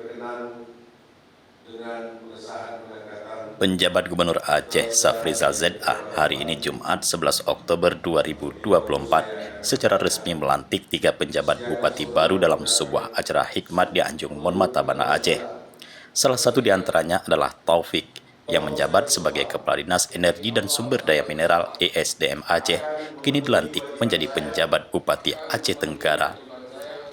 berkenan dengan pengesahan pengangkatan Penjabat Gubernur Aceh Safrizal ZA hari ini Jumat 11 Oktober 2024 secara resmi melantik 3 penjabat bupati baru dalam sebuah acara hikmat di Anjung Monmata, Banda Aceh. Salah satu di antaranya adalah Taufik yang menjabat sebagai Kepala Dinas Energi dan Sumber Daya Mineral ESDM Aceh, kini dilantik menjadi penjabat Bupati Aceh Tenggara.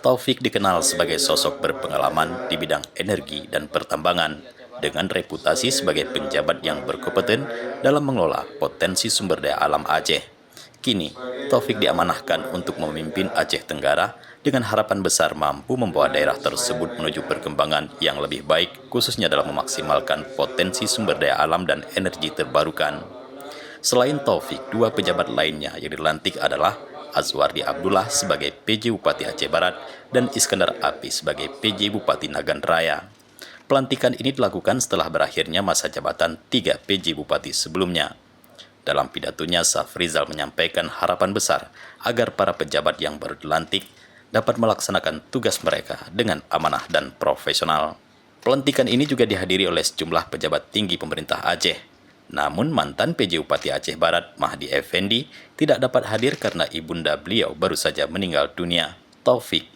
Taufik dikenal sebagai sosok berpengalaman di bidang energi dan pertambangan, dengan reputasi sebagai penjabat yang berkompeten dalam mengelola potensi sumber daya alam Aceh. Kini, Taufik diamanahkan untuk memimpin Aceh Tenggara dengan harapan besar mampu membawa daerah tersebut menuju perkembangan yang lebih baik, khususnya dalam memaksimalkan potensi sumber daya alam dan energi terbarukan. Selain Taufik, 2 pejabat lainnya yang dilantik adalah Azwardi Abdullah sebagai PJ Bupati Aceh Barat dan Iskandar Api sebagai PJ Bupati Nagan Raya. Pelantikan ini dilakukan setelah berakhirnya masa jabatan 3 PJ Bupati sebelumnya. Dalam pidatonya, Safrizal menyampaikan harapan besar agar para pejabat yang baru dilantik dapat melaksanakan tugas mereka dengan amanah dan profesional. Pelantikan ini juga dihadiri oleh sejumlah pejabat tinggi pemerintah Aceh. Namun mantan PJ Bupati Aceh Barat Mahdi Effendi tidak dapat hadir karena ibunda beliau baru saja meninggal dunia. Taufik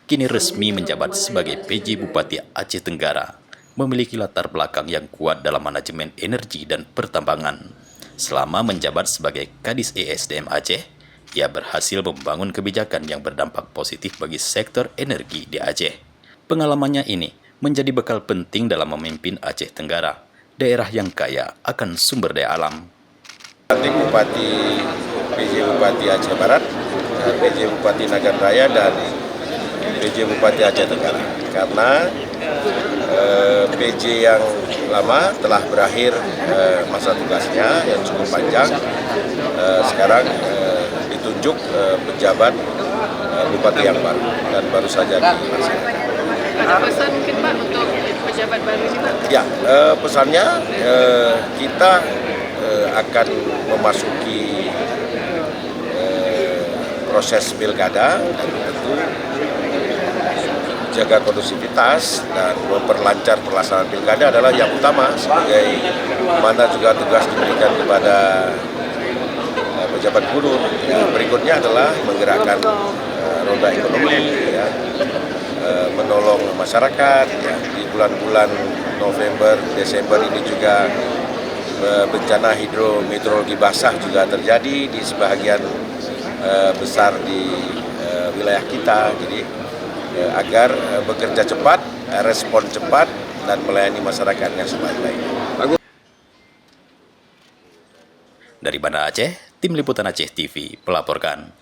kini resmi menjabat sebagai PJ Bupati Aceh Tenggara, memiliki latar belakang yang kuat dalam manajemen energi dan pertambangan. Selama menjabat sebagai Kadis ESDM Aceh, ia berhasil membangun kebijakan yang berdampak positif bagi sektor energi di Aceh. Pengalamannya ini menjadi bekal penting dalam memimpin Aceh Tenggara, daerah yang kaya akan sumber daya alam. Bupati PJ Bupati Aceh Barat, PJ Bupati Nagan Raya, dan PJ Bupati Aceh Tenggara. Karena PJ yang lama telah berakhir masa tugasnya yang cukup panjang, sekarang ditunjuk pejabat Bupati yang baru dan baru saja dilaksanakan. Ada pesan mungkin Pak untuk pejabat baru ini Pak? Ya, pesannya kita akan memasuki proses pilkada dan tentu jaga kondusivitas dan memperlancar pelaksanaan pilkada adalah yang utama, sebagai mana juga tugas diberikan kepada pejabat gubernur. Ya, berikutnya adalah menggerakkan roda ekonomi, ya, menolong masyarakat. Ya, di bulan-bulan November, Desember ini juga bencana hidrometeorologi basah juga terjadi di sebagian besar di wilayah kita. Jadi agar bekerja cepat, respon cepat, dan melayani masyarakatnya sebaik-baiknya. Dari Banda Aceh, Tim Liputan Aceh TV melaporkan.